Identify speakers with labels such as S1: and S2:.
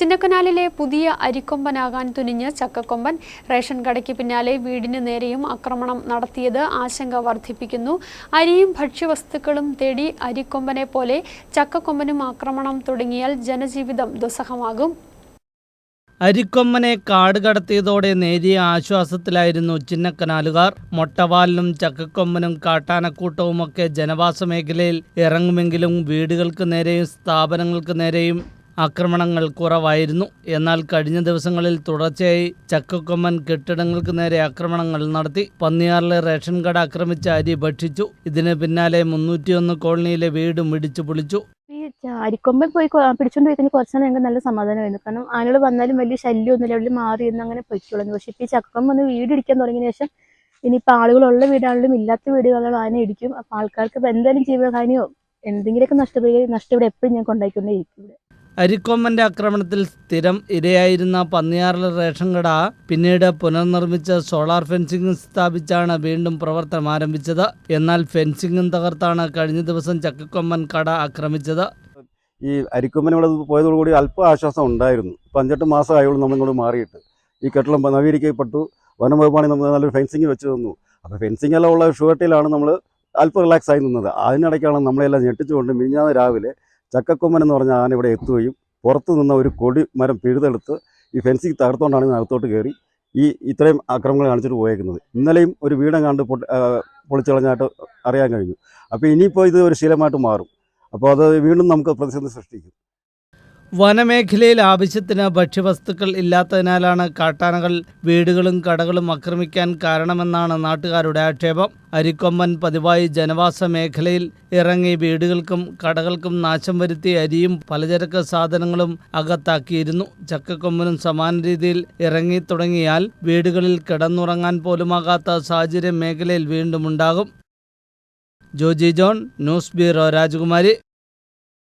S1: ചിന്നക്കനാലിലെ പുതിയ അരിക്കൊമ്പനാകാൻ തുനിഞ്ഞ് ചക്കക്കൊമ്പൻ. റേഷൻ കടയ്ക്ക് പിന്നാലെ വീടിന് നേരെയും ആക്രമണം നടത്തിയത് ആശങ്ക വർദ്ധിപ്പിക്കുന്നു. അരിയും ഭക്ഷ്യവസ്തുക്കളും തേടി അരിക്കൊമ്പനെ പോലെ ചക്കക്കൊമ്പനും ആക്രമണം തുടങ്ങിയാൽ ജനജീവിതം ദുസ്സഹമാകും.
S2: അരിക്കൊമ്പനെ കാട് കടത്തിയതോടെ നേരിയ ആശ്വാസത്തിലായിരുന്നു ചിന്നക്കനാലുകാർ. മൊട്ടവാലിനും ചക്കക്കൊമ്പനും കാട്ടാനക്കൂട്ടവുമൊക്കെ ജനവാസ മേഖലയിൽ ഇറങ്ങുമെങ്കിലും വീടുകൾക്ക് നേരെയും സ്ഥാപനങ്ങൾക്ക് നേരെയും ആക്രമണങ്ങൾ കുറവായിരുന്നു. എന്നാൽ കഴിഞ്ഞ ദിവസങ്ങളിൽ തുടർച്ചയായി ചക്കക്കൊമ്പൻ കെട്ടിടങ്ങൾക്ക് നേരെ ആക്രമണങ്ങൾ നടത്തി. പന്നിയാറിലെ റേഷൻ കട ആക്രമിച്ച അരി ഭക്ഷിച്ചു. ഇതിന് പിന്നാലെ 301 കോളനിയിലെ വീടും ഇടിച്ചു പൊളിച്ചു.
S3: ഈ അരിക്കൊമ്പൻ പോയി പിടിച്ചോണ്ട് പോയി കുറച്ചാൽ ഞങ്ങൾക്ക് നല്ല സമാധാനമായിരുന്നു. കാരണം ആളുകൾ വന്നാലും വലിയ ശല്യമൊന്നുമില്ല, അവിടെ മാറി എന്ന് അങ്ങനെ പൊയ്ക്കോളുന്നു. പക്ഷെ ഇപ്പം ഈ ചക്കക്കൊമ്പൻ വന്ന് വീട് ഇടിക്കാൻ തുടങ്ങിയ ശേഷം ഇനിയിപ്പോൾ ആളുകളുള്ള വീടാണെങ്കിലും ഇല്ലാത്ത വീടുകളിലും ആന ഇടിക്കും. അപ്പോൾ ആൾക്കാർക്ക് ഇപ്പം എന്തായാലും ജീവഹാനിയോ എന്തെങ്കിലുമൊക്കെ നഷ്ടം എപ്പോഴും ഞാൻ കൊണ്ടായിക്കൊണ്ടേയിരിക്കും.
S2: അരിക്കൊമ്പന്റെ ആക്രമണത്തിൽ സ്ഥിരം ഇരയായിരുന്ന പന്നിയാറിലെ റേഷൻ കട പിന്നീട് പുനർനിർമ്മിച്ച സോളാർ ഫെൻസിംഗ് സ്ഥാപിച്ചാണ് വീണ്ടും പ്രവർത്തനം ആരംഭിച്ചത്. എന്നാൽ ഫെൻസിംഗും തകർത്താണ് കഴിഞ്ഞ ദിവസം ചക്കക്കൊമ്പൻ കട ആക്രമിച്ചത്.
S4: ഈ അരിക്കൊമ്പൻ ഇവിടെ പോയതോടുകൂടി അല്പം ആശ്വാസം ഉണ്ടായിരുന്നു. 5-8 മാസമായുള്ളൂ നമ്മളിങ്ങോട്ട് മാറിയിട്ട്. ഈ കെട്ടിടം നവീകരിക്കപ്പെട്ടു. വനം വകുപ്പാണ് നമ്മൾ നല്ലൊരു ഫെൻസിങ് വെച്ച് തന്നു. അപ്പോൾ ഫെൻസിംഗ് എല്ലാം ഉള്ള ഷുവർട്ടിയിലാണ് നമ്മൾ അല്പം റിലാക്സ് ആയി നിന്നത്. അതിനിടയ്ക്കാണ് നമ്മളെല്ലാം ഞെട്ടിച്ചുകൊണ്ട് മിനിഞ്ഞാന്ന് രാവിലെ ചക്കക്കൊമ്പൻ എന്ന് പറഞ്ഞ ആന ഇവിടെ എത്തുകയും പുറത്തു നിന്ന ഒരു കൊടി മരം പിഴുതെടുത്ത് ഈ ഫെൻസിങ് തകർത്തുകൊണ്ടാണ് അകത്തോട്ട് കയറി ഇത്രയും ആക്രമണങ്ങൾ കാണിച്ചിട്ട് പോയേക്കുന്നത്. ഇന്നലെയും ഒരു വീടങ്ങാണ്ട് പൊളിച്ചു കളഞ്ഞായിട്ട് അറിയാൻ കഴിഞ്ഞു. അപ്പോൾ ഇനിയിപ്പോൾ ഇത് ഒരു ശീലമായിട്ട് മാറും. അപ്പോൾ അത് വീണ്ടും നമുക്ക് പ്രതിസന്ധി സൃഷ്ടിക്കും.
S2: വനമേഖലയിൽ ആവശ്യത്തിന് ഭക്ഷ്യവസ്തുക്കൾ ഇല്ലാത്തതിനാലാണ് കാട്ടാനകൾ വീടുകളും കടകളും ആക്രമിക്കാൻ കാരണമെന്നാണ് നാട്ടുകാരുടെ ആക്ഷേപം. അരിക്കൊമ്പൻ പതിവായി ജനവാസ മേഖലയിൽ ഇറങ്ങി വീടുകൾക്കും കടകൾക്കും നാശം വരുത്തി അരിയും പലചരക്ക് സാധനങ്ങളും അകത്താക്കിയിരുന്നു. ചക്കക്കൊമ്പനും സമാന രീതിയിൽ ഇറങ്ങി തുടങ്ങിയാൽ വീടുകളിൽ കിടന്നുറങ്ങാൻ പോലുമാകാത്ത സാഹചര്യം മേഖലയിൽ വീണ്ടും ഉണ്ടാകും. ജോജി ജോൺ, ന്യൂസ് ബ്യൂറോ, രാജകുമാരി.